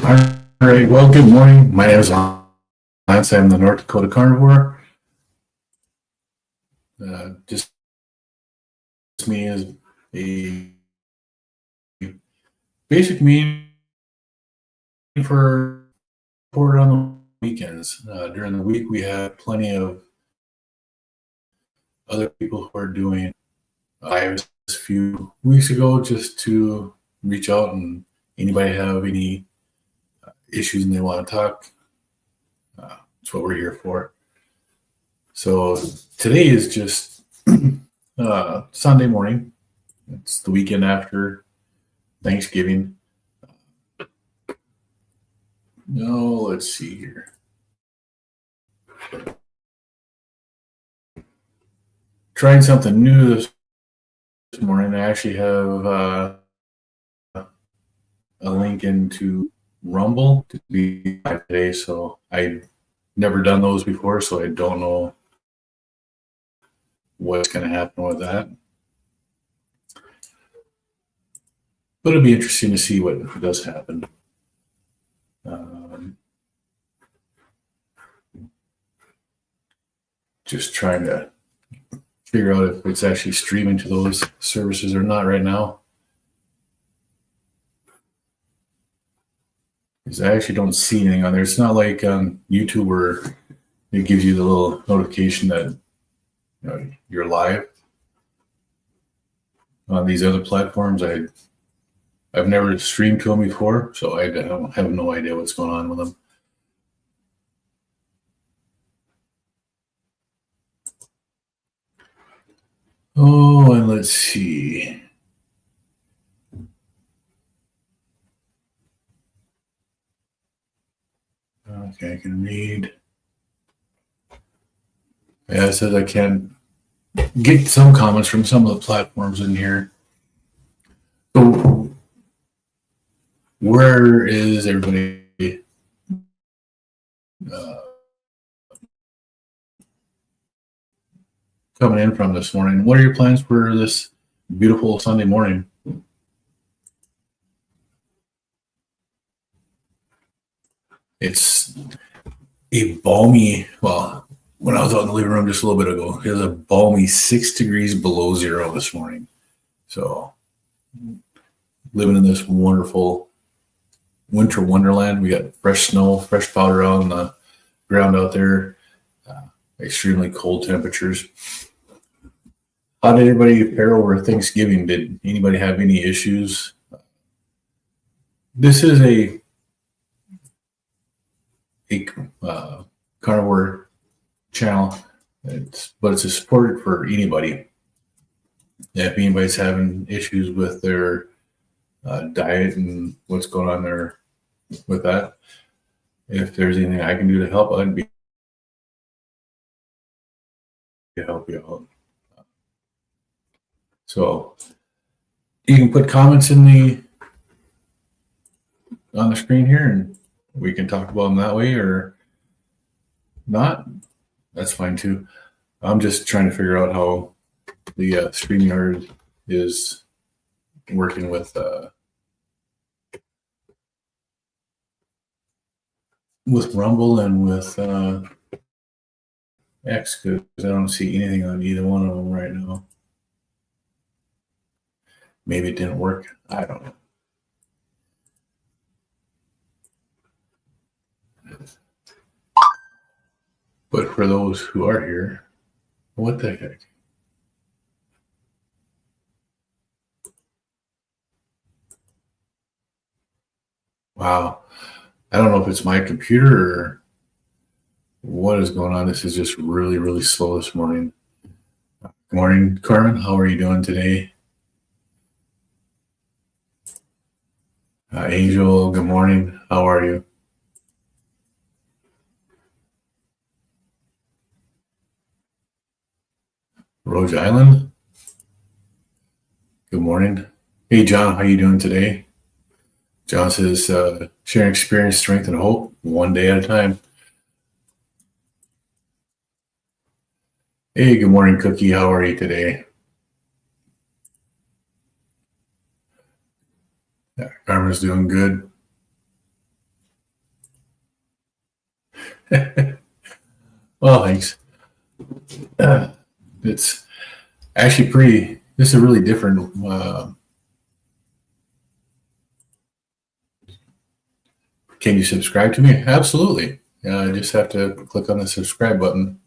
All right. Well, good morning. My name is Lance. I'm the North Dakota Carnivore. Just me is a basic meeting for report on the weekends. During the week, we have plenty of other people who are doing. I was a few weeks ago just to reach out and anybody have any issues and they want to talk. That's what we're here for. So today is just Sunday morning. It's the weekend after Thanksgiving. No, let's see here. Trying something new this morning. I actually have a link into Rumble to be live today, so I've never done those before, so I don't know what's going to happen with that. But it'll be interesting to see what does happen. Just trying to figure out if it's actually streaming to those services or not right now. Because I actually don't see anything on there. It's not like on YouTube where it gives you the little notification that you're live. On these other platforms, I've never streamed to them before, so I have no idea what's going on with them. Oh, and let's see. Okay, I can read. Yeah, it says I can get some comments from some of the platforms in here. So where is everybody coming in from this morning? What are your plans for this beautiful Sunday morning? It's a balmy, well, when I was out in the living room just a little bit ago, it was a balmy 6 degrees below zero this morning. So living in this wonderful winter wonderland. We got fresh snow, fresh powder on the ground out there, extremely cold temperatures. How did everybody fare over Thanksgiving? Did anybody have any issues? This is a carnivore channel, but it's supported for anybody. If anybody's having issues with their diet and what's going on there with that, if there's anything I can do to help, I'd be to help you out. So you can put comments on the screen here, and we can talk about them that way, or not. That's fine too. I'm just trying to figure out how the StreamYard is working with Rumble and with X, because I don't see anything on either one of them right now. Maybe it didn't work. I don't know. But for those who are here, what the heck? Wow. I don't know if it's my computer or what is going on. This is just really, really slow this morning. Good morning, Carmen. How are you doing today? Angel, good morning. How are you? Rhode Island. Good morning. Hey, John, how you doing today? John says, sharing experience, strength, and hope, one day at a time. Hey, good morning, Cookie. How are you today? Yeah, Carmen's doing good. Well, thanks. It's actually this is a really different. Can you subscribe to me? Absolutely. I just have to click on the subscribe button.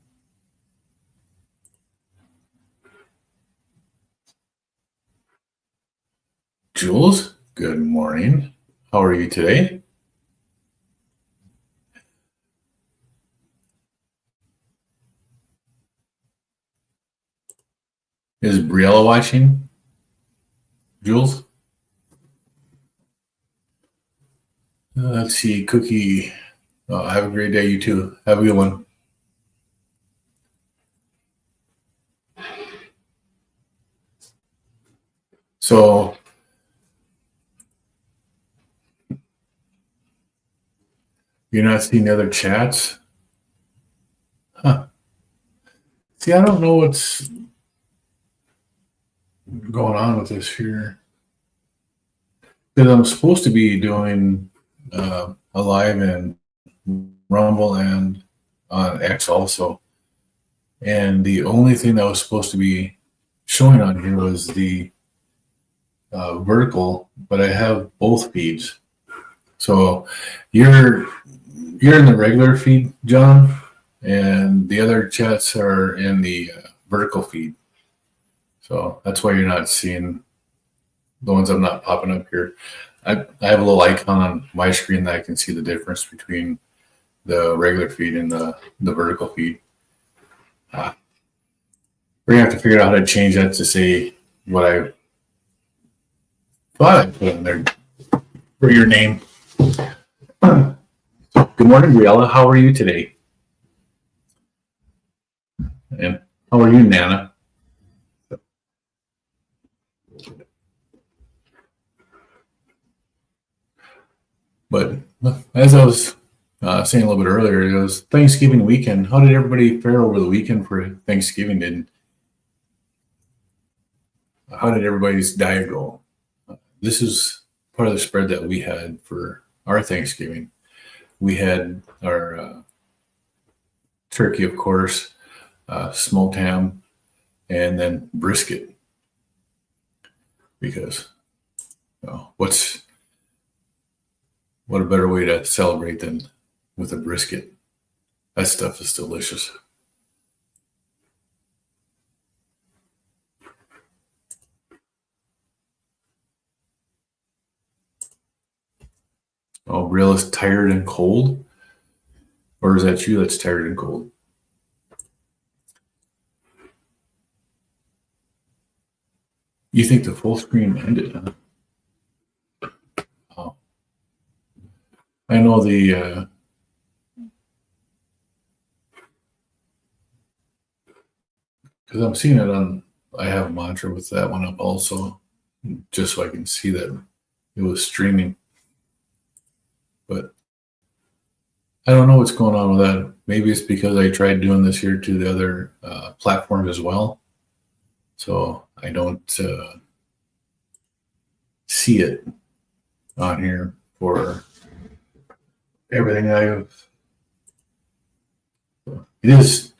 Jules, good morning. How are you today? Is Briella watching? Jules? Let's see, Cookie. Have a great day, you too. Have a good one. So, you're not seeing the other chats? Huh. See, I don't know what's going on with this here. Because I'm supposed to be doing a live in Rumble and on X also. And the only thing that was supposed to be showing on here was the vertical, but I have both feeds. So you're in the regular feed, John, and the other chats are in the vertical feed. So that's why you're not seeing the ones I'm not popping up here. I have a little icon on my screen that I can see the difference between the regular feed and the vertical feed. We're gonna have to figure out how to change that to say what I thought I put in there for your name. Good morning, Briella. How are you today? And how are you, Nana? But as I was saying a little bit earlier, it was Thanksgiving weekend. How did everybody fare over the weekend for Thanksgiving? How did everybody's diet go? This is part of the spread that we had for our Thanksgiving. We had our turkey, of course, smoked ham, and then brisket. Because what a better way to celebrate than with a brisket? That stuff is delicious. Oh, Brilla's tired and cold? Or is that you that's tired and cold? You think the full screen ended, huh? Oh. I know because I'm seeing it on, I have a mantra with that one up also, just so I can see that it was streaming. But I don't know what's going on with that. Maybe it's because I tried doing this here to the other platforms as well. So I don't see it on here for everything I have. It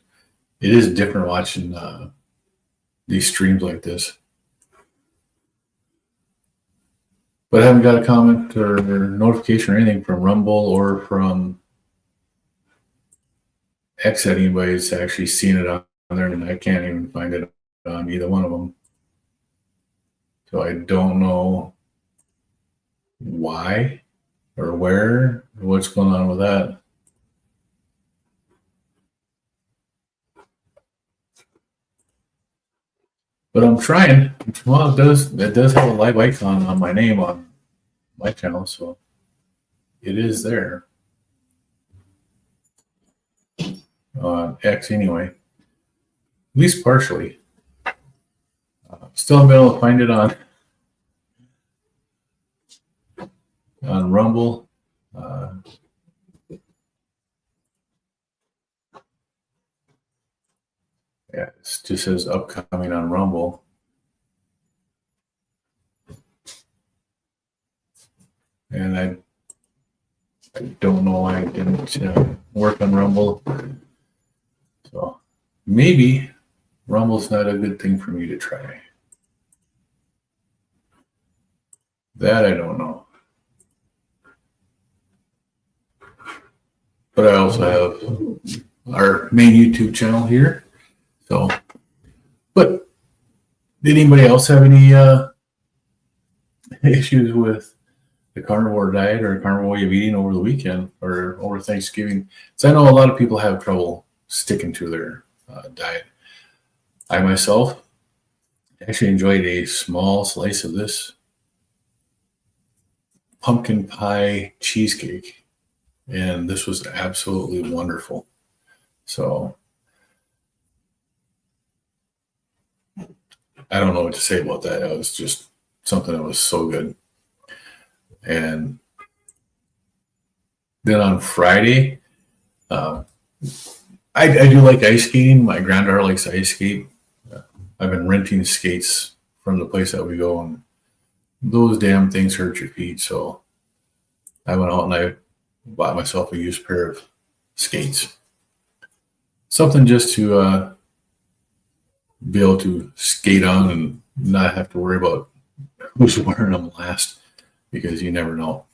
is different watching these streams like this. But I haven't got a comment or notification or anything from Rumble or from X that anybody's actually seen it on there, and I can't even find it on either one of them. So I don't know why or where or what's going on with that. But I'm trying. Well, it does have a live icon on my name on my channel, so it is there. On X anyway. At least partially. Still haven't been able to find it on Rumble. Yeah, it just says upcoming on Rumble. And I don't know why I didn't work on Rumble. So maybe Rumble's not a good thing for me to try. That I don't know. But I also have our main YouTube channel here. So, but did anybody else have any issues with the carnivore diet or carnivore way of eating over the weekend or over Thanksgiving? So I know a lot of people have trouble sticking to their diet. I myself actually enjoyed a small slice of this pumpkin pie cheesecake, and this was absolutely wonderful. So I don't know what to say about that. It was just something that was so good. And then on Friday, I do like ice skating. My granddaughter likes to ice skate. I've been renting skates from the place that we go, and those damn things hurt your feet. So I went out and I bought myself a used pair of skates. Something just to be able to skate on and not have to worry about who's wearing them last, because you never know.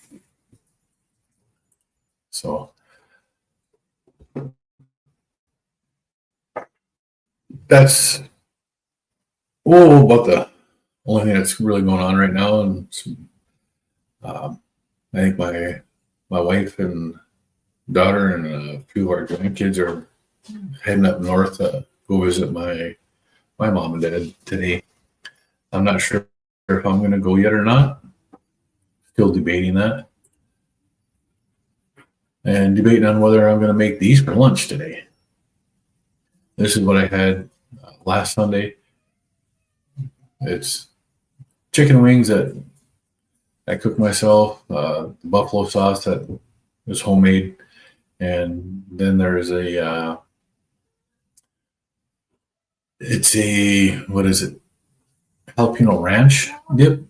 So that's about the only thing that's really going on right now. And I think my wife and daughter and a few of our grandkids are heading up north to go visit my mom and dad today. I'm not sure if I'm going to go yet or not. Still debating that. And debating on whether I'm going to make these for lunch today. This is what I had last Sunday. It's chicken wings that I cooked myself, the buffalo sauce that was homemade, and then there's what is it? Jalapeno ranch dip.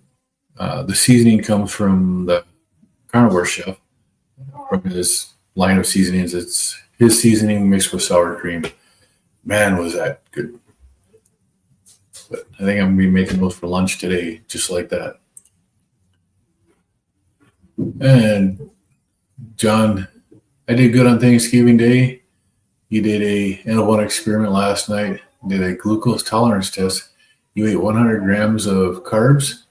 The seasoning comes from the carnivore chef, from his line of seasonings. It's his seasoning mixed with sour cream. Man, was that good. But I think I'm going to be making those for lunch today, just like that. And John, I did good on Thanksgiving Day. You did a N1 experiment last night, did a glucose tolerance test. You ate 100 grams of carbs.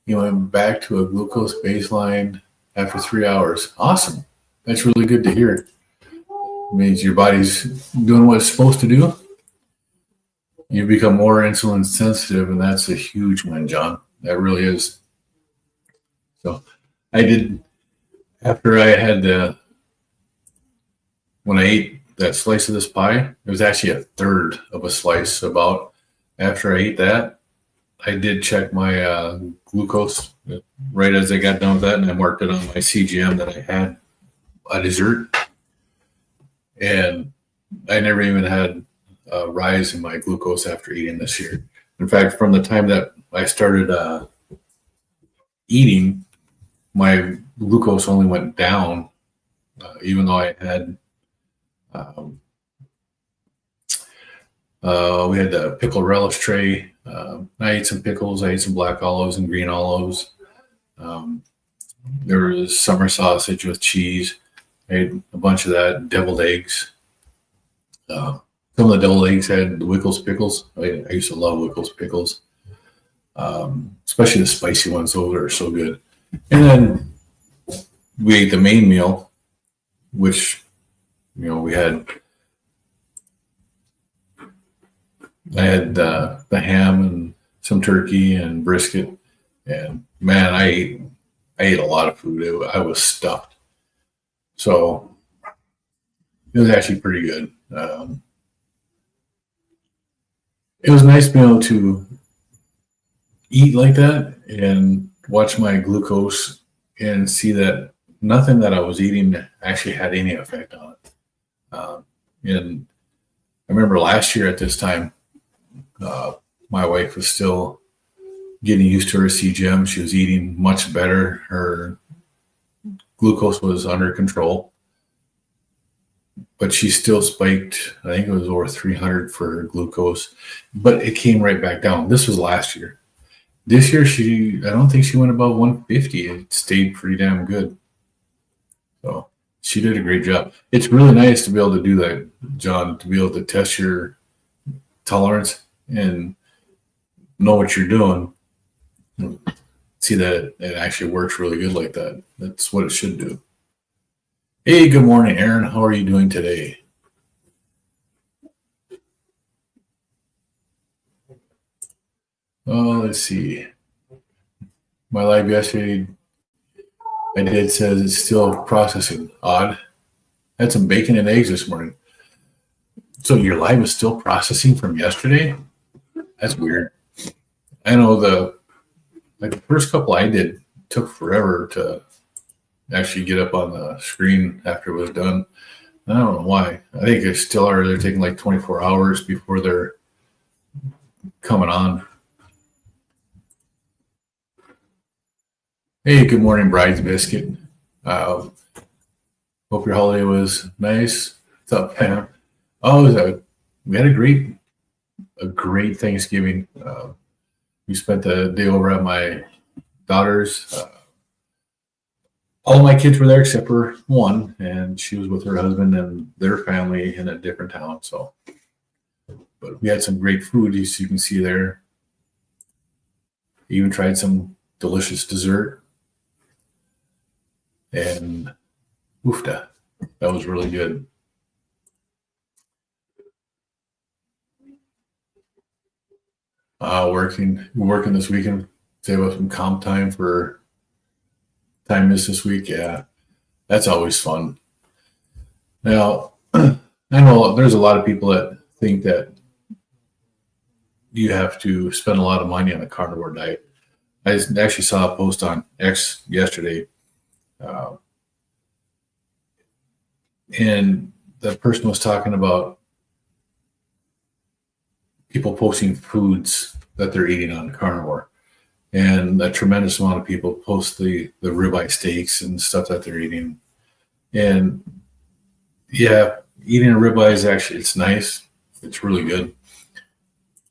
You went back to a glucose baseline after 3 hours. Awesome. That's really good to hear. It means your body's doing what it's supposed to do. You become more insulin sensitive, and that's a huge win, John. That really is. So I did, after I had when I ate that slice of this pie, it was actually a third of a slice. About after I ate that, I did check my glucose right as I got done with that, and I marked it on my CGM that I had a dessert. And I never even had a rise in my glucose after eating this year. In fact, from the time that I started eating, my glucose only went down, even though I had we had the pickle relish tray. I ate some pickles. I ate some black olives and green olives. There was summer sausage with cheese. I ate a bunch of that. Deviled eggs. Some of the deviled eggs had the Wickles pickles. I used to love Wickles pickles, especially the spicy ones. Those are so good. And then we ate the main meal, which, we had. I had the ham and some turkey and brisket, and man, I ate a lot of food. I was stuffed, so it was actually pretty good. It was nice being able to eat like that and watch my glucose and see that nothing that I was eating actually had any effect on it. And I remember last year at this time, my wife was still getting used to her CGM. She was eating much better. Her glucose was under control, but she still spiked. I think it was over 300 for her glucose, but it came right back down. This was last year. This year, I don't think she went above 150. It stayed pretty damn good. So she did a great job. It's really nice to be able to do that, John, to be able to test your tolerance and know what you're doing. See that it actually works really good like that. That's what it should do. Hey, good morning, Aaron. How are you doing today? Oh, let's see. My live yesterday, I did says it's still processing. Odd. Had some bacon and eggs this morning. So your live is still processing from yesterday? That's weird. I know the first couple I did took forever to actually get up on the screen after it was done. I don't know why. I think they still are. They're taking like 24 hours before they're coming on. Hey, good morning, Bride's Biscuit. Hope your holiday was nice. What's up, Pam? Oh, we had a great Thanksgiving. We spent the day over at my daughter's. All my kids were there except for one, and she was with her husband and their family in a different town. So, but we had some great food, as you can see there. Even tried some delicious dessert, and oofta, that was really good. Working this weekend. Save up some comp time for time missed this week. Yeah, that's always fun. Now, I know there's a lot of people that think that you have to spend a lot of money on a carnivore diet. I actually saw a post on X yesterday, and the person was talking about people posting foods that they're eating on carnivore. And a tremendous amount of people post the ribeye steaks and stuff that they're eating. And yeah, eating a ribeye is actually, it's nice. It's really good.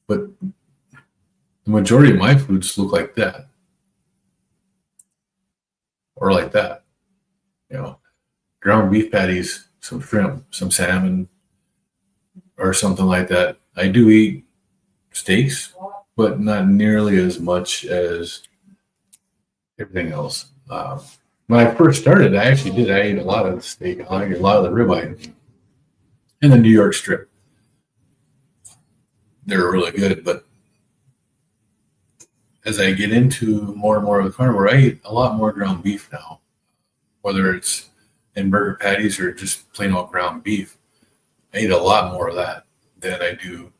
But the majority of my foods look like that. Or like that. You know, ground beef patties, some shrimp, some salmon, or something like that. I do eat steaks, but not nearly as much as everything else. When I first started, I ate a lot of the steak. I ate a lot of the ribeye and the New York strip. They're really good, but as I get into more and more of the carnivore, I eat a lot more ground beef now, whether it's in burger patties or just plain old ground beef. I eat a lot more of that than I do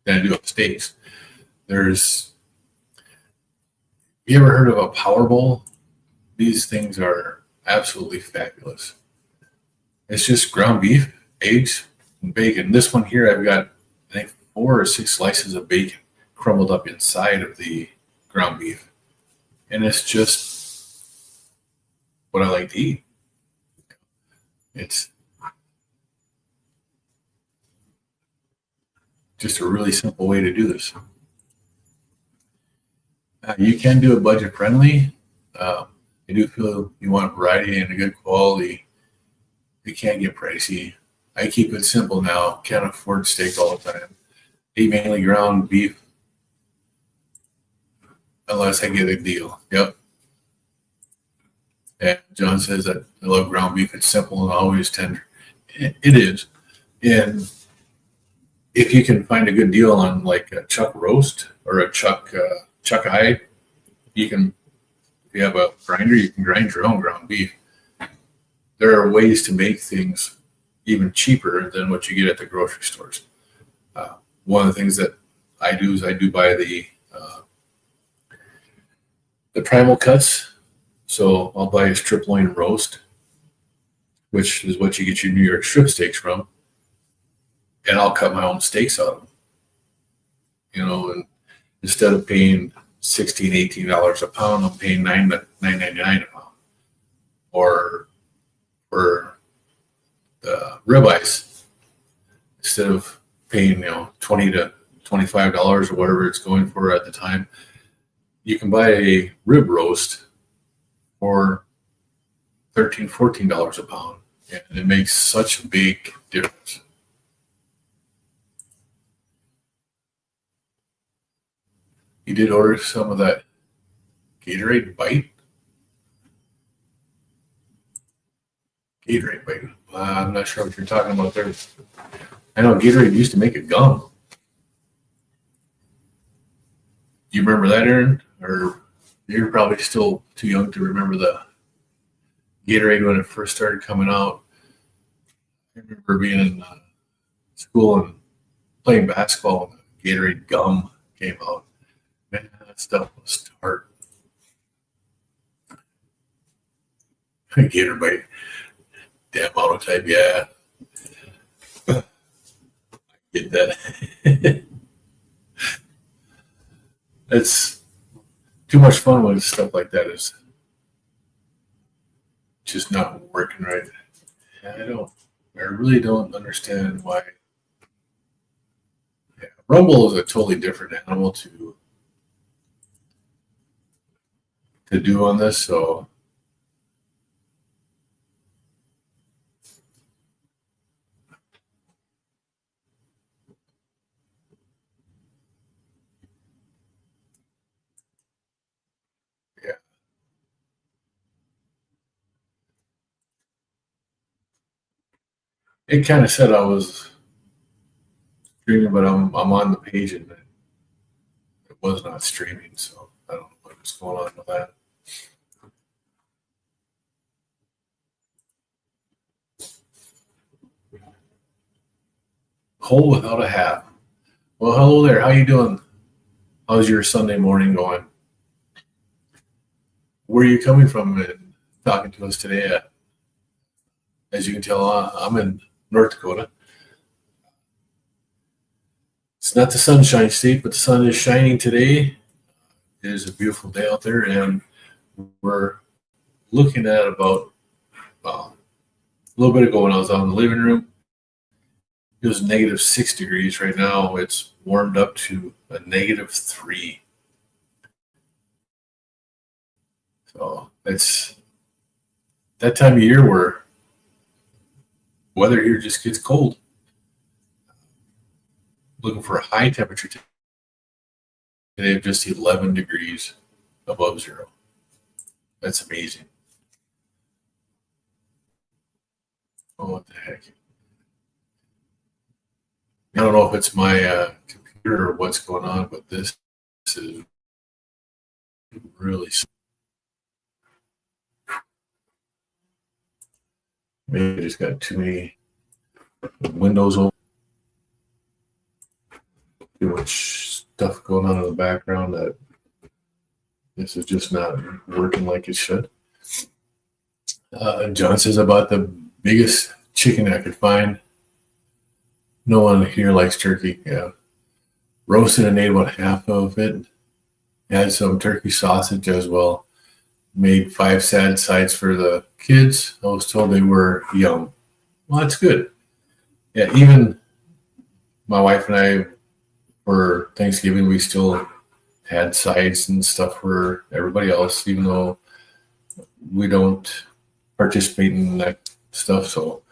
of steaks. You ever heard of a Power Bowl? These things are absolutely fabulous. It's just ground beef, eggs, and bacon. This one here, I've got, I think, 4 or 6 slices of bacon crumbled up inside of the ground beef. And it's just what I like to eat. It's just a really simple way to do this. You can do it budget friendly. I do feel you want variety and a good quality. It can get pricey. I keep it simple now. Can't afford steak all the time. Eat mainly ground beef unless I get a deal. Yep. And John says that I love ground beef. It's simple and always tender. It is. And if you can find a good deal on like a Chuck Roast or a Chuck Eye, if you have a grinder, you can grind your own ground beef. There are ways to make things even cheaper than what you get at the grocery stores. One of the things that I do is I do buy the primal cuts. So I'll buy a strip loin roast, which is what you get your New York strip steaks from. And I'll cut my own steaks out of them. And instead of paying $16, $18 a pound, I'm paying $9.99 a pound. Or for the ribeyes, instead of paying $20 to $25 or whatever it's going for at the time, you can buy a rib roast for $13, $14 a pound, and it makes such a big difference. You did order some of that Gatorade Bite? Gatorade Bite. I'm not sure what you're talking about there. I know Gatorade used to make a gum. You remember that, Aaron? Or you're probably still too young to remember the Gatorade when it first started coming out. I remember being in school and playing basketball when the Gatorade gum came out. Man, that stuff was tart. Gator Bite. Damn autotype, yeah. Get that. It's too much fun when stuff like that is just not working right. I really don't understand why. Yeah, Rumble is a totally different animal to do on this, so yeah. It kind of said I was streaming, but I'm on the page and it was not streaming, so I don't know what's going on with that. Hole without a hat. Well, hello there. How you doing? How's your Sunday morning going? Where are you coming from and talking to us today at? As you can tell, I'm in North Dakota. It's not the sunshine state, but the sun is shining today. It is a beautiful day out there, and we're looking at about a little bit ago when I was out in the living room. It was -6 degrees. Right now, it's warmed up to a -3. So it's that time of year where weather here just gets cold. Looking for a high temperature today of just 11 degrees above zero. That's amazing. Oh, what the heck? I don't know if it's my computer or what's going on, but this is really. Maybe I just got too many windows open. Too much stuff going on in the background that this is just not working like it should. John says about the biggest chicken I could find. No one here likes turkey. Yeah. Roasted and ate about half of it. Had some turkey sausage as well. Made 5 sad sides for the kids. I was told they were yum. Well, that's good. Yeah, even my wife and I, for Thanksgiving, we still had sides and stuff for everybody else, even though we don't participate in that stuff. So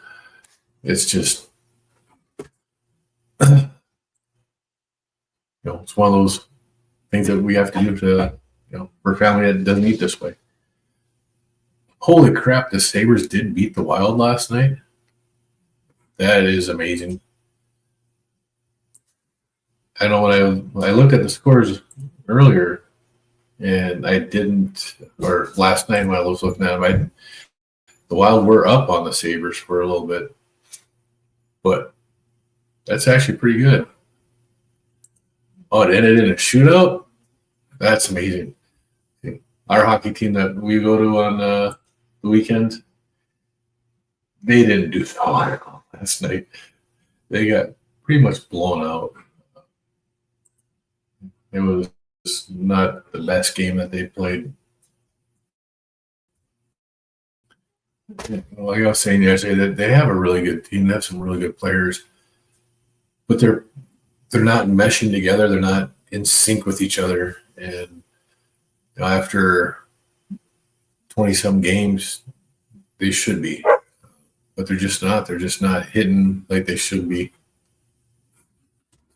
it's just, it's one of those things that we have to do to, for a family that doesn't eat this way. Holy crap, the Sabres did beat the Wild last night. That is amazing. I know when I looked at the scores earlier, and I didn't, or last night when I was looking at them, the Wild were up on the Sabres for a little bit. But that's actually pretty good. Oh, it ended in a shootout? That's amazing. Our hockey team that we go to on the weekend, they didn't do so well last night. They got pretty much blown out. It was was not the best game that they played. Like I was saying yesterday, that they have a really good team. They have some really good players, but they're not meshing together. They're not in sync with each other. And after 20-some games, they should be, but they're just not. They're just not hitting like they should be.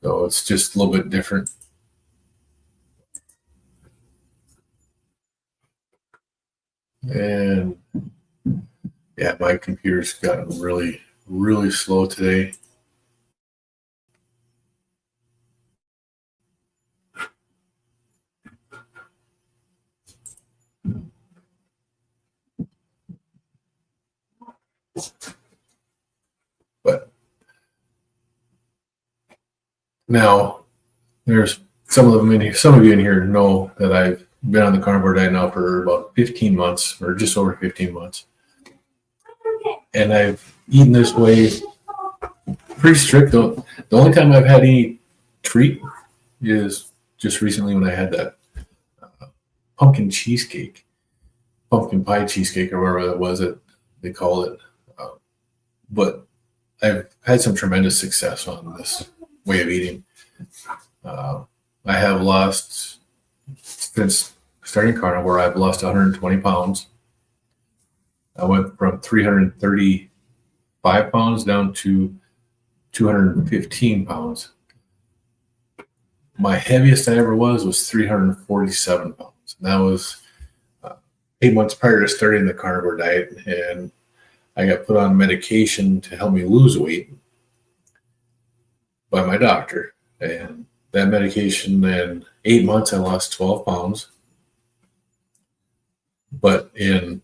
So it's just a little bit different. And yeah, my computer's gotten really, really slow today. But now there's some of them in here. Some of you in here know that I've been on the carnivore diet now for about 15 months, or just over 15 months. And I've eaten this way pretty strict. The only time I've had any treat is just recently when I had that pumpkin pie cheesecake, or whatever that was that they call it. But I've had some tremendous success on this way of eating. I have lost, since starting carnivore, I've lost 120 pounds. I went from 335 pounds down to 215 pounds. My heaviest I ever was 347 pounds. And that was 8 months prior to starting the carnivore diet. And I got put on medication to help me lose weight by my doctor. And that medication, in 8 months, I lost 12 pounds. But in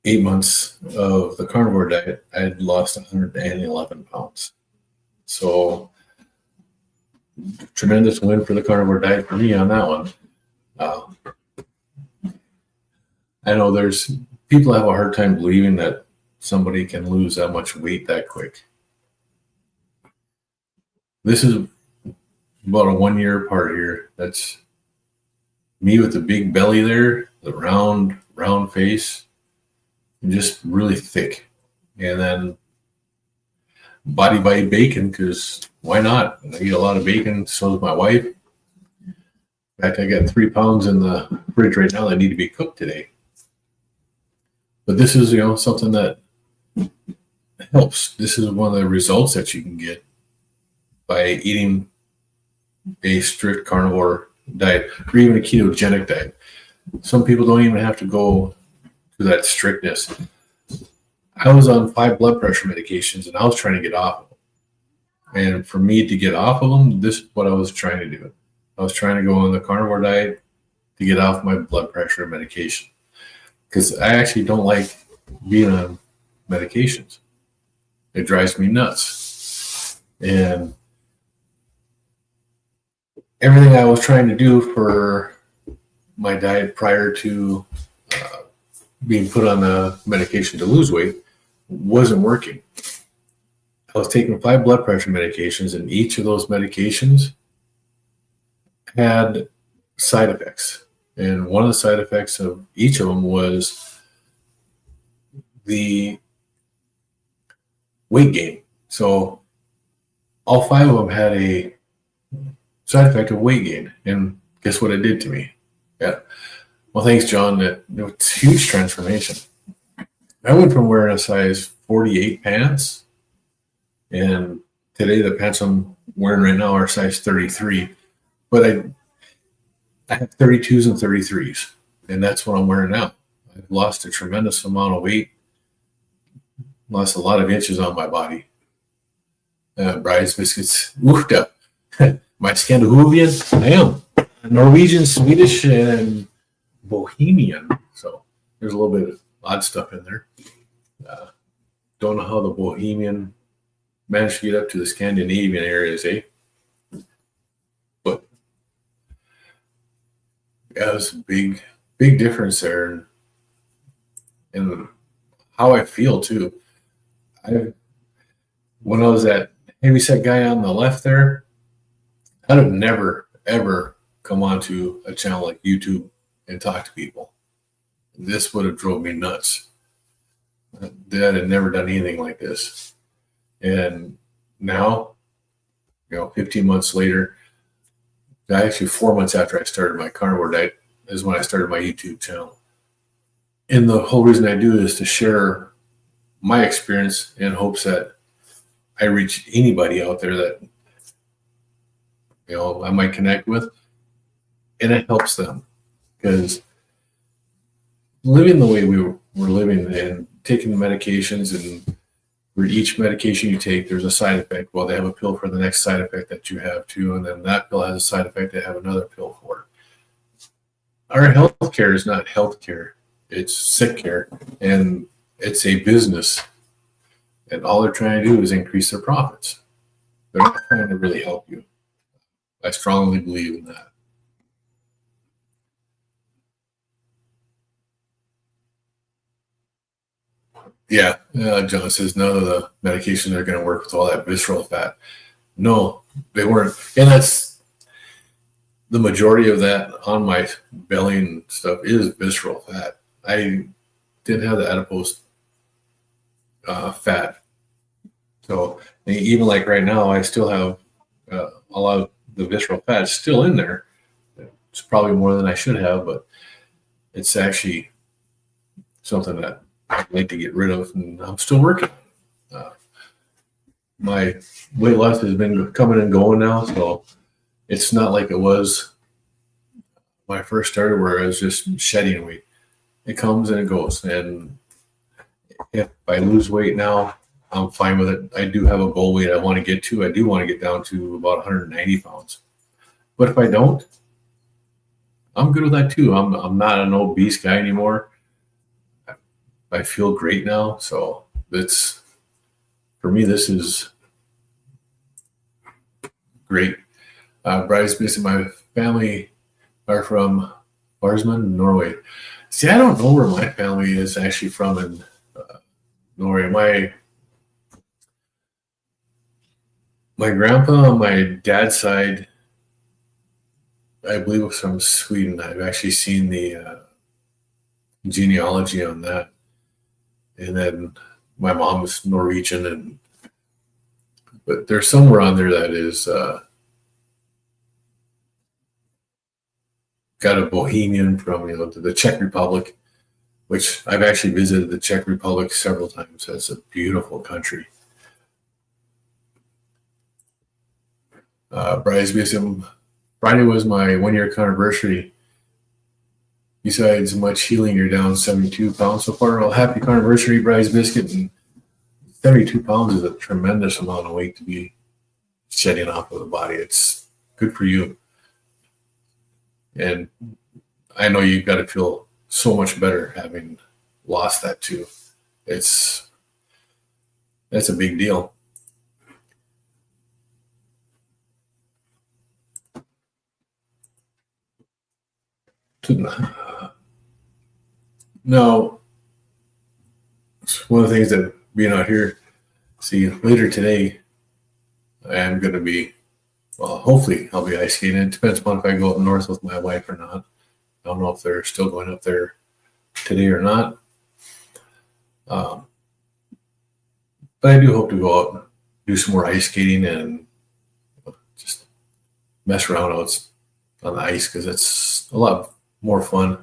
8 months of the carnivore diet, I had lost 111 pounds. So tremendous win for the carnivore diet for me on that one. I know there's people have a hard time believing that somebody can lose that much weight that quick. This is about a 1 year apart here. That's me with the big belly there, the round face, and just really thick. And then body by bacon, because why not? I eat a lot of bacon, so does my wife. In fact, I got 3 pounds in the fridge right now that need to be cooked today. But this is, something that helps. This is one of the results that you can get by eating a strict carnivore diet, or even a ketogenic diet. Some people don't even have to go to that strictness. I was on 5 blood pressure medications, and I was trying to get off of them. And for me to get off of them, this is what I was trying to do. I was trying to go on the carnivore diet to get off my blood pressure medication, because I actually don't like being on medications. It drives me nuts. And everything I was trying to do for my diet prior to being put on the medication to lose weight wasn't working. I was taking 5 blood pressure medications, and each of those medications had side effects. And one of the side effects of each of them was the weight gain. So all 5 of them had a side effect of weight gain. And guess what it did to me? Yeah. Well, thanks, John. It's a huge transformation. I went from wearing a size 48 pants, and today the pants I'm wearing right now are size 33. But I have 32s and 33s, and that's what I'm wearing now. I've lost a tremendous amount of weight, lost a lot of inches on my body. Bride's biscuits, woofed up. My Scandinavian, I am Norwegian, Swedish, and Bohemian. So there's a little bit of odd stuff in there. Don't know how the Bohemian managed to get up to the Scandinavian areas, eh? But yeah, it was a big difference there. And how I feel too. When I was that heavyset guy on the left there, I'd have never, ever come onto a channel like YouTube and talk to people. This would have drove me nuts. Dad had never done anything like this. And now, 15 months later, actually 4 months after I started my carnivore diet is when I started my YouTube channel. And the whole reason I do it is to share my experience in hopes that I reach anybody out there that, I might connect with, and it helps them. Because living the way we were living and taking the medications, and for each medication you take, there's a side effect. Well, they have a pill for the next side effect that you have too, and then that pill has a side effect they have another pill for. Our healthcare is not healthcare; it's sick care, and it's a business. And all they're trying to do is increase their profits. They're not trying to really help you. I strongly believe in that. Yeah, John says none of the medications are going to work with all that visceral fat. No, they weren't. And that's the majority of that on my belly and stuff is visceral fat. I didn't have the adipose fat. So even like right now, I still have a lot of the visceral fat still in there. It's probably more than I should have, but it's actually something that I'd like to get rid of, and I'm still working. My weight loss has been coming and going now, so it's not like it was when I first started where I was just shedding weight. It comes and it goes, and if I lose weight now, I'm fine with it. I do have a goal weight I want to get to. I do want to get down to about 190 pounds. But if I don't, I'm good with that too. I'm not an obese guy anymore. I feel great now. So it's, for me, this is great. Bryce, my family are from Barsman, Norway. See, I don't know where my family is actually from in Norway. My grandpa on my dad's side, I believe, was from Sweden. I've actually seen the genealogy on that. And then my mom was Norwegian, but there's somewhere on there that is got a Bohemian from the Czech Republic, which I've actually visited the Czech Republic several times. That's a beautiful country. Bryce Bism, Friday was my 1-year anniversary. Besides much healing, you're down 72 pounds so far. Well, happy anniversary, Bryce Biscuit. And 72 pounds is a tremendous amount of weight to be shedding off of the body. It's good for you. And I know you've got to feel so much better having lost that too. That's a big deal. Now, one of the things that being out here, see, later today, I am going to be, well, hopefully I'll be ice skating. It depends upon if I go up north with my wife or not. I don't know if they're still going up there today or not. But I do hope to go out and do some more ice skating and just mess around out on the ice, because it's a lot more fun.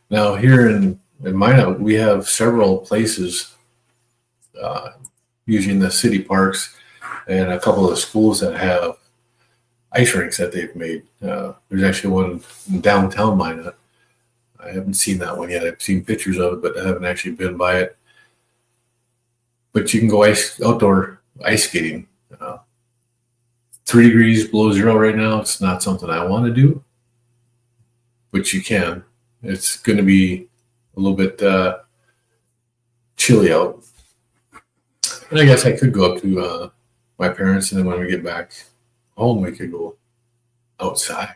Now here in Minot, we have several places using the city parks and a couple of the schools that have ice rinks that they've made. There's actually one in downtown Minot. I haven't seen that one yet. I've seen pictures of it, but I haven't actually been by it. But you can go outdoor ice skating. 3 degrees below zero right now. It's not something I want to do, but you can. It's going to be a little bit chilly out. And I guess I could go up to my parents, and then when we get back home, we could go outside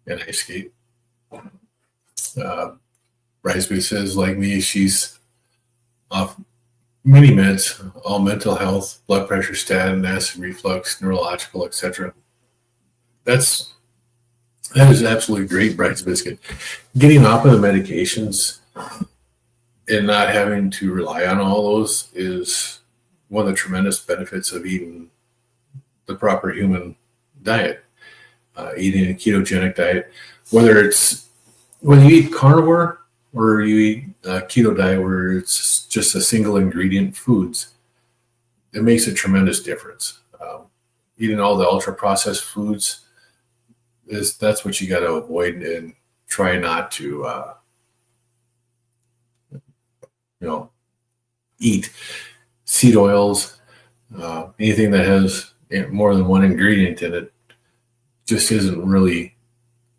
and ice skate. Brisby says, like me, she's off many meds, all mental health, blood pressure, statin, acid reflux, neurological, etc. That's That is absolutely great, Bride's Biscuit. Getting off of the medications and not having to rely on all those is one of the tremendous benefits of eating the proper human diet. Eating a ketogenic diet, whether you eat carnivore or you eat a keto diet where it's just a single ingredient foods, it makes a tremendous difference. Eating all the ultra processed foods that's what you got to avoid, and try not to eat seed oils, anything that has more than one ingredient in it. Just isn't really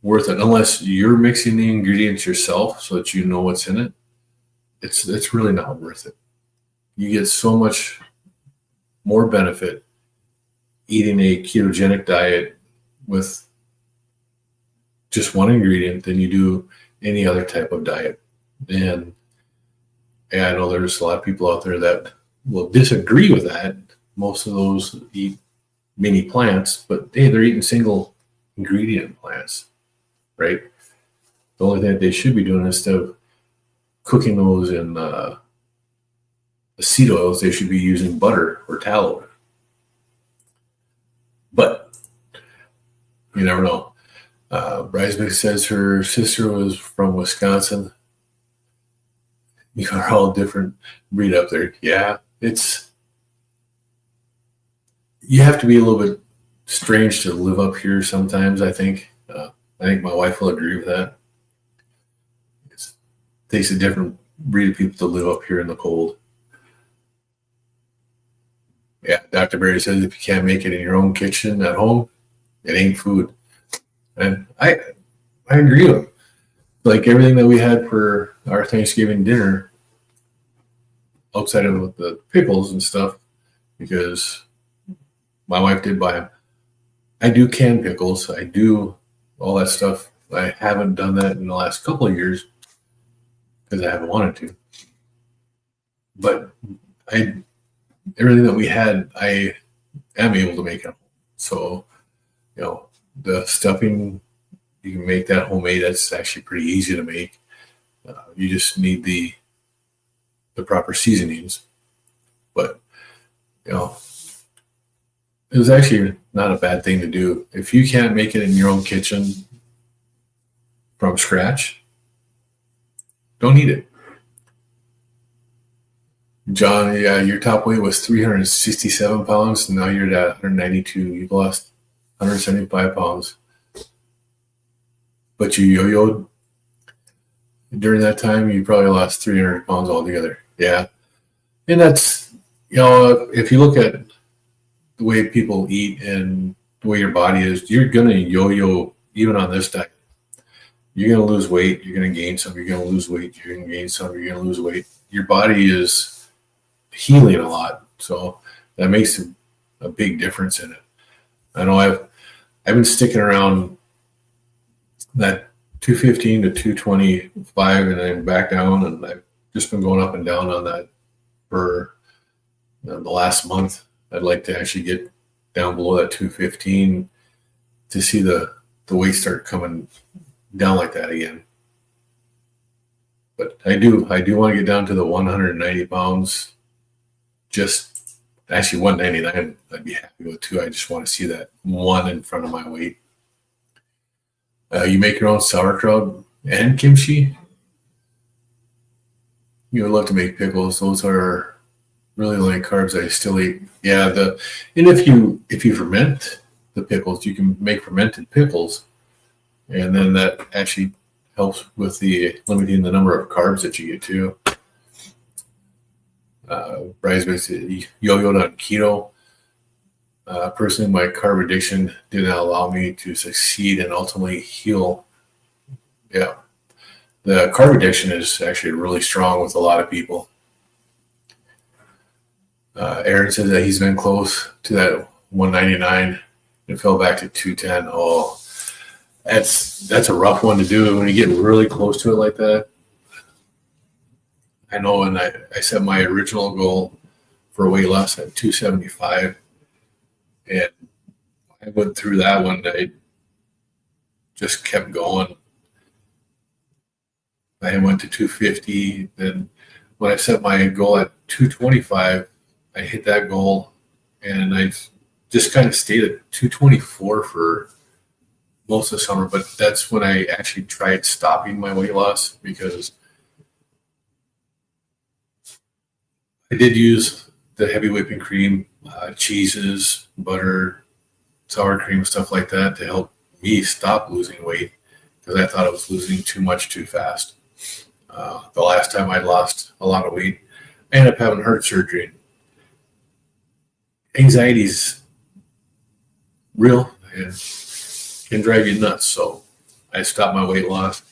worth it unless you're mixing the ingredients yourself so that you know what's in it. It's really not worth it. You get so much more benefit eating a ketogenic diet with just one ingredient than you do any other type of diet. And I know there's a lot of people out there that will disagree with that. Most of those eat mini plants, but hey, they're eating single ingredient plants, right? The only thing that they should be doing, instead of cooking those in the seed oils, they should be using butter or tallow. But you never know. Bridesmaid says her sister was from Wisconsin. You are all different breed up there. Yeah, you have to be a little bit strange to live up here sometimes, I think. I think my wife will agree with that. It takes a different breed of people to live up here in the cold. Yeah, Dr. Barry says if you can't make it in your own kitchen at home, it ain't food. And I agree with him. Like everything that we had for our Thanksgiving dinner, outside of the pickles and stuff, because my wife did buy them. I do canned pickles. I do all that stuff. I haven't done that in the last couple of years because I haven't wanted to. But everything that we had, I am able to make it. So, the stuffing, you can make that homemade. That's actually pretty easy to make. You just need the proper seasonings. But, it was actually not a bad thing to do. If you can't make it in your own kitchen from scratch, don't eat it. John, yeah, your top weight was 367 pounds. And now you're at 192. You've lost 175 pounds. But you yo-yoed during that time, you probably lost 300 pounds altogether. Yeah. And that's, if you look at the way people eat and the way your body is, you're going to yo-yo even on this diet. You're going to lose weight. You're going to gain some. You're going to lose weight. You're going to gain some. You're going to lose weight. Your body is healing a lot. So that makes a big difference in it. I know I've been sticking around that 215 to 225 and I'm back down, and I've just been going up and down on that for the last month. I'd like to actually get down below that 215 to see the weight start coming down like that again. But I do want to get down to the 190 pounds. Just actually 199, I'd be happy with too. I just want to see that one in front of my weight. You make your own sauerkraut and kimchi. You would love to make pickles. Those are really the only carbs I still eat. Yeah, and if you ferment the pickles, you can make fermented pickles, and then that actually helps with the limiting the number of carbs that you get too. Bridesmaids yo-yoed on keto. Personally, my carb addiction did not allow me to succeed and ultimately heal. Yeah, the carb addiction is actually really strong with a lot of people. Aaron says that he's been close to that 199 and fell back to 210. Oh, that's a rough one to do when you get really close to it like that. I know, and I set my original goal for weight loss at 275, and I went through that one. just kept going. I went to 250. Then when I set my goal at 225, I hit that goal, and I just kind of stayed at 224 for most of the summer. But that's when I actually tried stopping my weight loss, because I did use the heavy whipping cream, cheeses, butter, sour cream, stuff like that to help me stop losing weight, because I thought I was losing too much too fast. The last time I lost a lot of weight, I ended up having heart surgery. Anxiety's real and can drive you nuts. So I stopped my weight loss.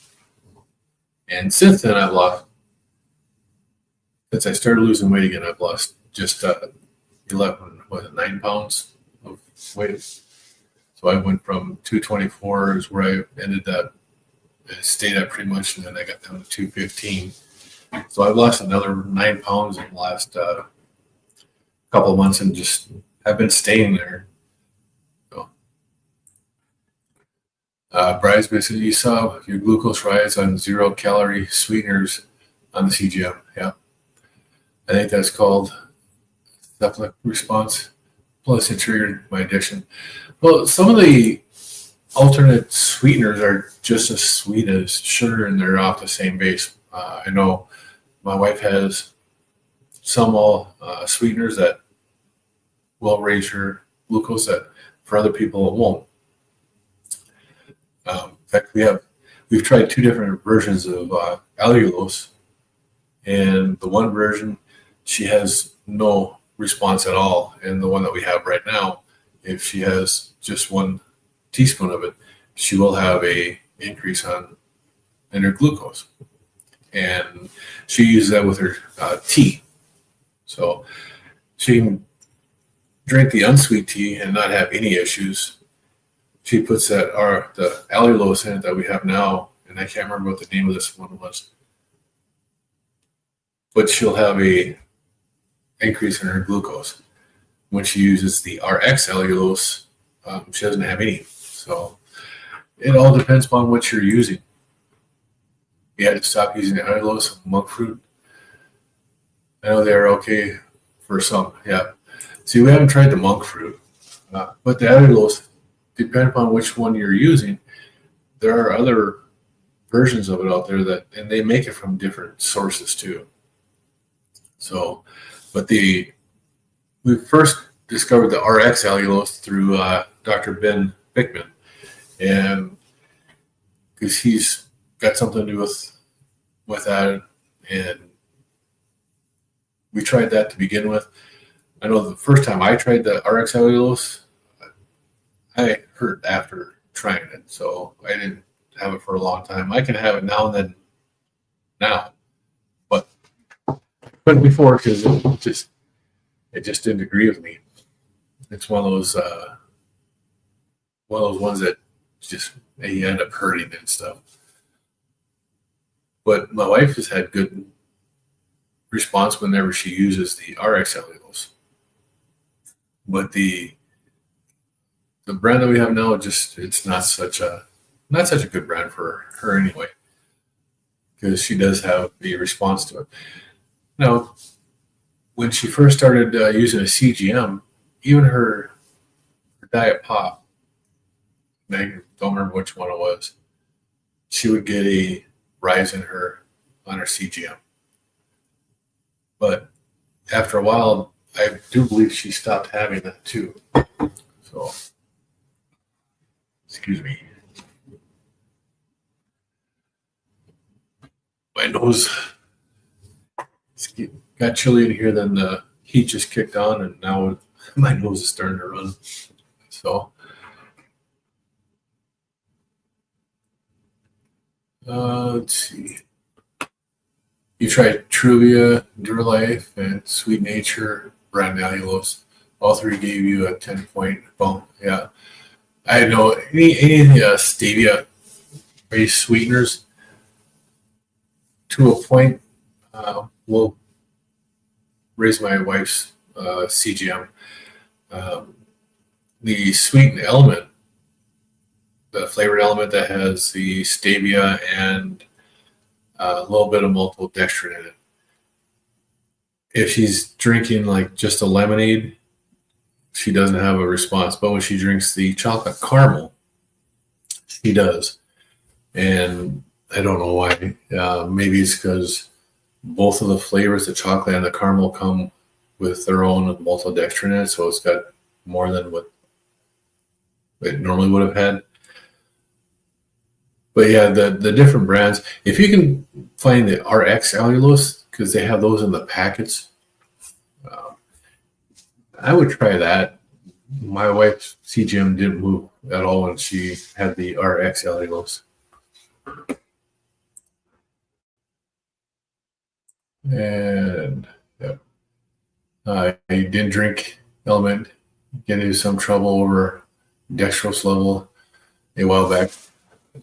And since then, since I started losing weight again, I've lost just 9 pounds of weight. So I went from 224 is where I ended up. I stayed at pretty much, and then I got down to 215. So I've lost another 9 pounds in the last couple of months, and just have been staying there. So, Bryce, basically, you saw your glucose rise on 0-calorie sweeteners on the CGM. Yeah, I think that's called cephalic response. Plus, it triggered my addiction. Well, some of the alternate sweeteners are just as sweet as sugar, and they're off the same base. I know my wife has some sweeteners that will raise your glucose that for other people it won't. In fact, we've tried 2 different versions of allulose, and the one version, she has no response at all, and the one that we have right now, if she has just 1 teaspoon of it, she will have a increase in her glucose, and she uses that with her tea. So she can drink the unsweet tea and not have any issues. She puts the allulose in it that we have now, and I can't remember what the name of this one was, but she'll have a increase in her glucose. When she uses the RX allulose, she doesn't have any. So it all depends upon what you're using. You had to stop using the allulose and monk fruit. I know they're okay for some. Yeah. See, we haven't tried the monk fruit, but the allulose, depending upon which one you're using, there are other versions of it out there and they make it from different sources too. So, but we first discovered the RX allulose through Dr. Ben Bickman, and because he's got something to do with that, and we tried that to begin with. I know the first time I tried the RX allulose, I hurt after trying it, so I didn't have it for a long time. I can have it now and then now, but couldn't before because it just didn't agree with me. It's one of those ones that just you end up hurting and stuff. But my wife has had good response whenever she uses the RX allulose. But the brand that we have now, it's not such a good brand for her anyway, because she does have the response to it. Now, when she first started using a CGM, even her diet pop, I don't remember which one it was, she would get a rise on her CGM. But after a while, I do believe she stopped having that too. So, excuse me. My nose got chilly in here, then the heat just kicked on, and now my nose is starting to run. So, let's see. You tried Truvia, Duralife, and Sweet Nature brand allulose. All 3 gave you a 10-point bump. Yeah, I know any stevia-based sweeteners to a point will raise my wife's CGM. The sweetened element the flavored element that has the stevia and a little bit of maltodextrin in it. If she's drinking like just a lemonade, she doesn't have a response. But when she drinks the chocolate caramel, she does. And I don't know why. Maybe it's because both of the flavors, the chocolate and the caramel, come with their own maltodextrin in it, so it's got more than what it normally would have had. But yeah, the different brands, if you can find the RX allulose, because they have those in the packets, I would try that. My wife's CGM didn't move at all when she had the RX allulose. And yep. I didn't drink Element, get into some trouble over dextrose level a while back.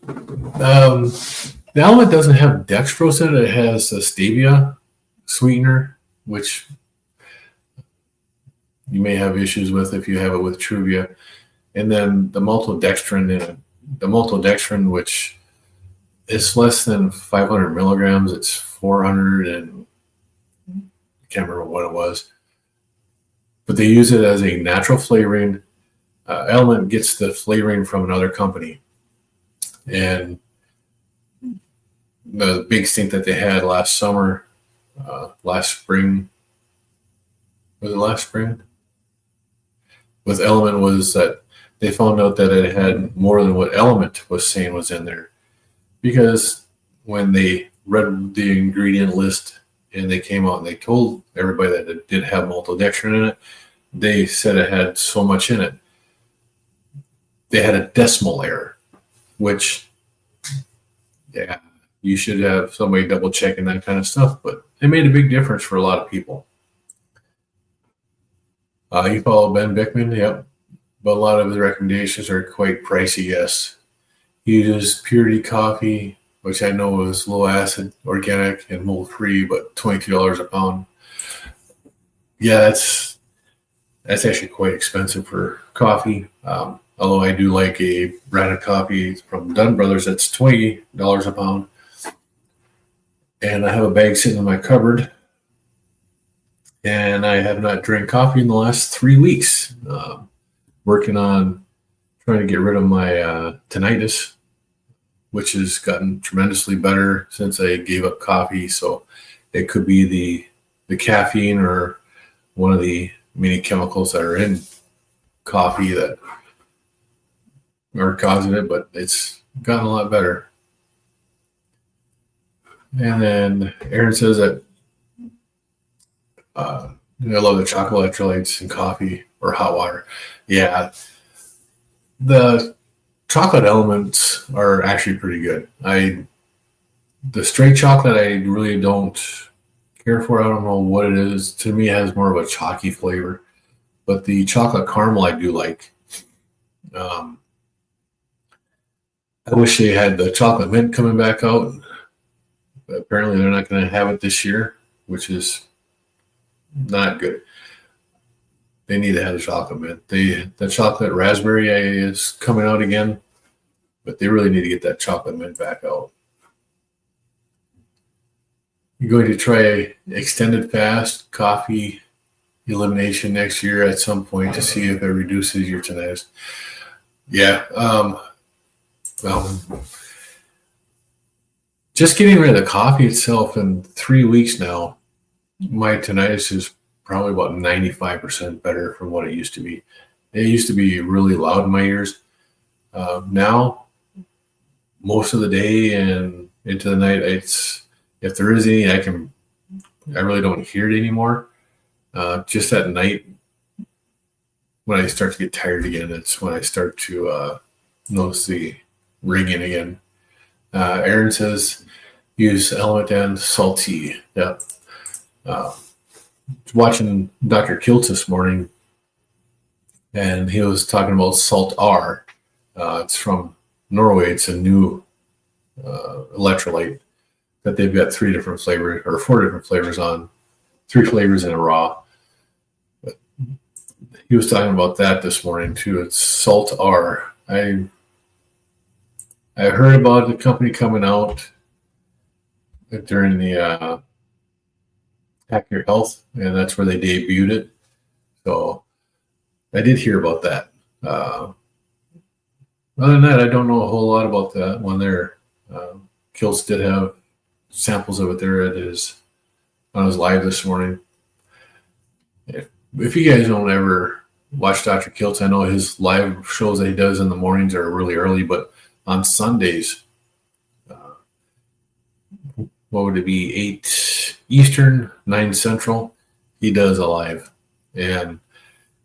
The Element doesn't have dextrose in it. It has a stevia sweetener, which you may have issues with if you have it with Truvia. And then the maltodextrin in it. The maltodextrin, which is less than 500 milligrams, it's 400 and I can't remember what it was. But they use it as a natural flavoring. Element gets the flavoring from another company. And the big stink that they had last summer, last spring, was it last spring? With Element was that they found out that it had more than what Element was saying was in there. Because when they read the ingredient list and they came out and they told everybody that it did have maltodextrin in it, they said it had so much in it. They had a decimal error, which, yeah, you should have somebody double checking that kind of stuff, but it made a big difference for a lot of people. You follow Ben Bickman? Yep. But a lot of his recommendations are quite pricey, yes. He uses Purity Coffee, which I know is low acid, organic, and mold free, but $22 a pound. Yeah, that's actually quite expensive for coffee. Although I do like a brand of coffee from Dunn Brothers that's $20 a pound. And I have a bag sitting in my cupboard. And I have not drank coffee in the last 3 weeks. Working on trying to get rid of my tinnitus, which has gotten tremendously better since I gave up coffee. So it could be the caffeine or one of the many chemicals that are in coffee that are causing it, but it's gotten a lot better. And then Aaron says that I love the chocolate electrolytes in coffee or hot water. Yeah, the chocolate elements are actually pretty good. The straight chocolate I really don't care for. I don't know what it is. To me, it has more of a chalky flavor. But the chocolate caramel I do like. I wish they had the chocolate mint coming back out. But apparently they're not going to have it this year, which is not good. They need to have the chocolate mint. The chocolate raspberry is coming out again, but they really need to get that chocolate mint back out. You're going to try extended fast coffee elimination next year at some point to see if it reduces your tinnitus. Yeah. Just getting rid of the coffee itself in 3 weeks now, my tinnitus is probably about 95% better from what it used to be. It used to be really loud in my ears. Now, most of the day and into the night, if there is any, I really don't hear it anymore. Just at night, when I start to get tired again, it's when I start to notice the ringing again. Aaron says, use Element and Salty. Yeah. Watching Dr. Kiltz this morning, and he was talking about Salt R. It's from Norway. It's a new electrolyte that they've got 3 different flavors or 4 different flavors on, 3 flavors in a raw. But he was talking about that this morning too. It's Salt R. I heard about the company coming out during the Hack Your Health, and that's where they debuted it. So I did hear about that. Other than that, I don't know a whole lot about that one there. Kiltz did have samples of it there on his live this morning. If you guys don't ever watch Dr. Kiltz, I know his live shows that he does in the mornings are really early, but on Sundays, what would it be, 8 Eastern, 9 Central, he does a live. And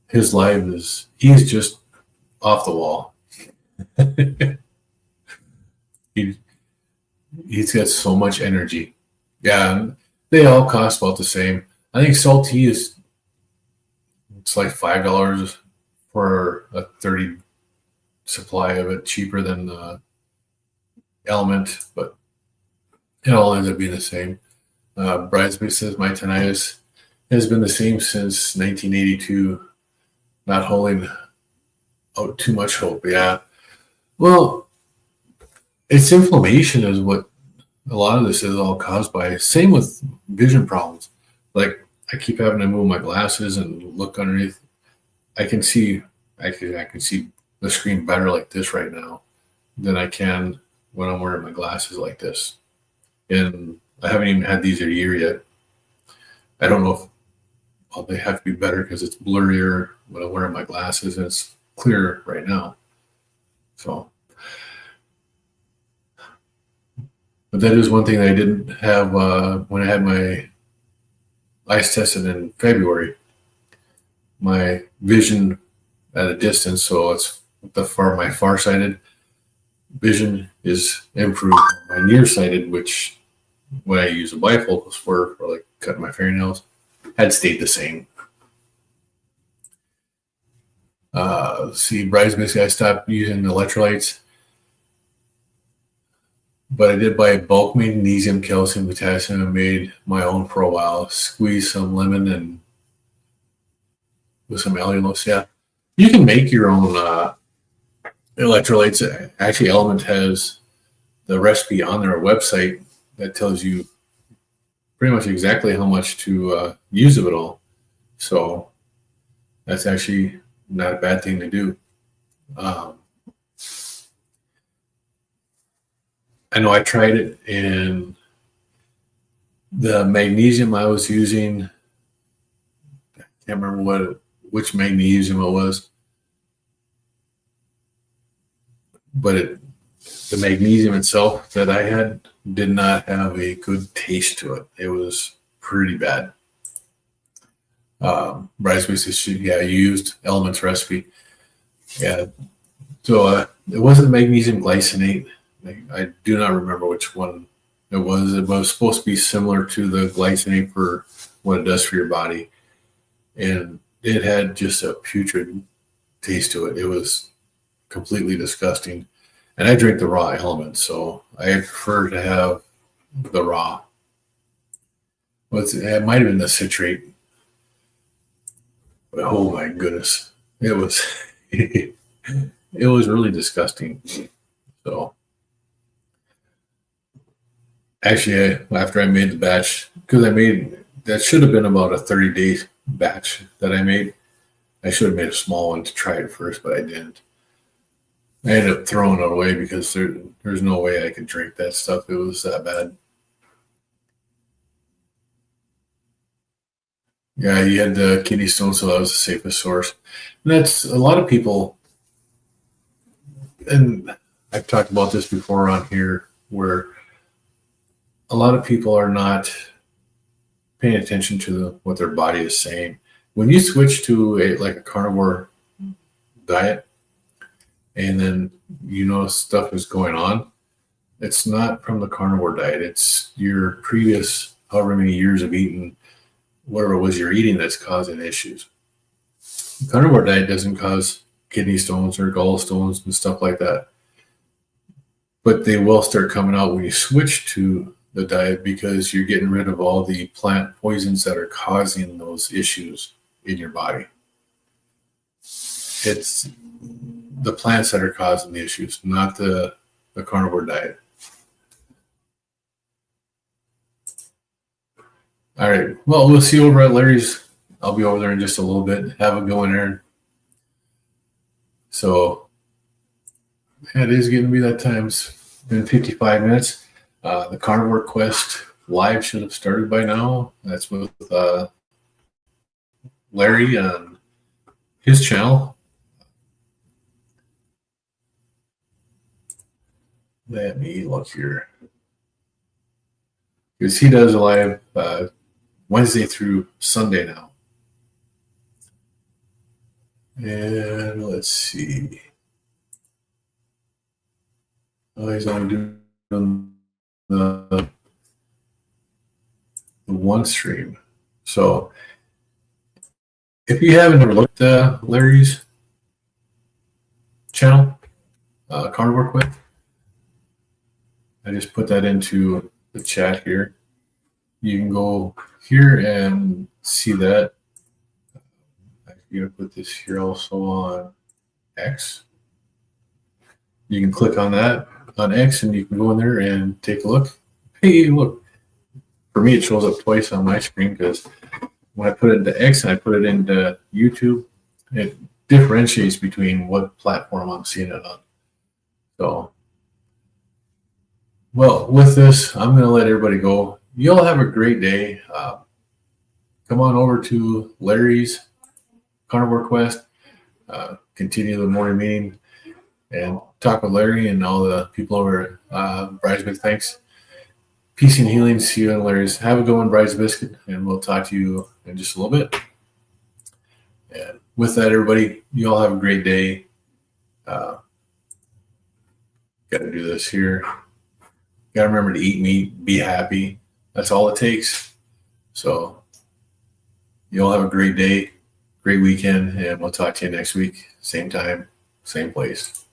his live he's just off the wall. He's got so much energy. Yeah, they all cost about the same. I think salt tea it's like $5 for a 30 supply of it, cheaper than Element, but it all ends up being the same. Bridesmaid says my tinnitus has been the same since 1982. Not holding out too much hope. Yeah. Well, it's inflammation is what a lot of this is all caused by. Same with vision problems. Like I keep having to move my glasses and look underneath. I can see the screen better like this right now than I can when I'm wearing my glasses like this. And I haven't even had these a year yet. I don't know if they have to be better because it's blurrier when I'm wearing my glasses and it's clear right now. So, but that is one thing that I didn't have when I had my eyes tested in February. My vision at a distance, so it's my far-sighted vision is improved. My nearsighted, which when I use a bifocals for like cutting my fingernails, had stayed the same. Bridesmaids, I stopped using electrolytes, but I did buy bulk magnesium, calcium, potassium, and made my own for a while. Squeeze some lemon and with some allulose. Yeah, you can make your own electrolytes. Actually, Element has the recipe on their website that tells you pretty much exactly how much to use of it all. So that's actually not a bad thing to do. I know I tried it, and the magnesium I was using, I can't remember which magnesium it was, but the magnesium itself that I had did not have a good taste to it. It was pretty bad. Bridesmaid says, yeah, you used Element's recipe. Yeah. So it wasn't magnesium glycinate. I do not remember which one it was. It was supposed to be similar to the glycinate for what it does for your body. And it had just a putrid taste to it. It was completely disgusting. And I drink the raw Element, so I prefer to have the raw. It might have been the citrate. But oh my goodness. It was it was really disgusting. So actually, after I made the batch, because that should have been about a 30-day batch that I made. I should have made a small one to try it first, but I didn't. I ended up throwing it away because there's no way I could drink that stuff. It was that bad. Yeah, you had the kidney stone, so that was the safest source. And that's a lot of people, and I've talked about this before on here, where a lot of people are not paying attention to what their body is saying. When you switch to a carnivore diet, and then stuff is going on, it's not from the carnivore diet. It's your previous however many years of eating whatever it was you're eating that's causing issues. The carnivore diet doesn't cause kidney stones or gallstones and stuff like that. But they will start coming out when you switch to the diet because you're getting rid of all the plant poisons that are causing those issues in your body. It's the plants that are causing the issues, not the the carnivore diet. All right. Well, we'll see you over at Larry's. I'll be over there in just a little bit. Have a go in there. So it is getting to be that time. It's been 55 minutes. The Carnivore Quest live should have started by now. That's with Larry on his channel. Let me look here. Because he does a live Wednesday through Sunday now. And let's see. Oh, he's only doing the one stream. So if you haven't ever looked at Larry's channel, Carnivore Quest, I just put that into the chat here. You can go here and see that. I'm going to put this here also on X. You can click on that on X and you can go in there and take a look. Hey, look. For me, it shows up twice on my screen because when I put it into X and I put it into YouTube, it differentiates between what platform I'm seeing it on. So, well, with this, I'm going to let everybody go. You all have a great day. Come on over to Larry's Carnivore Quest. Continue the morning meeting and talk with Larry and all the people over at Bride's Biscuit. Thanks. Peace and healing. See you in Larry's. Have a good one, Bride's Biscuit, and we'll talk to you in just a little bit. And with that, everybody, you all have a great day. Got to do this here. Got to remember to eat meat, be happy. That's all it takes. So you all have a great day, great weekend, and we'll talk to you next week. Same time, same place.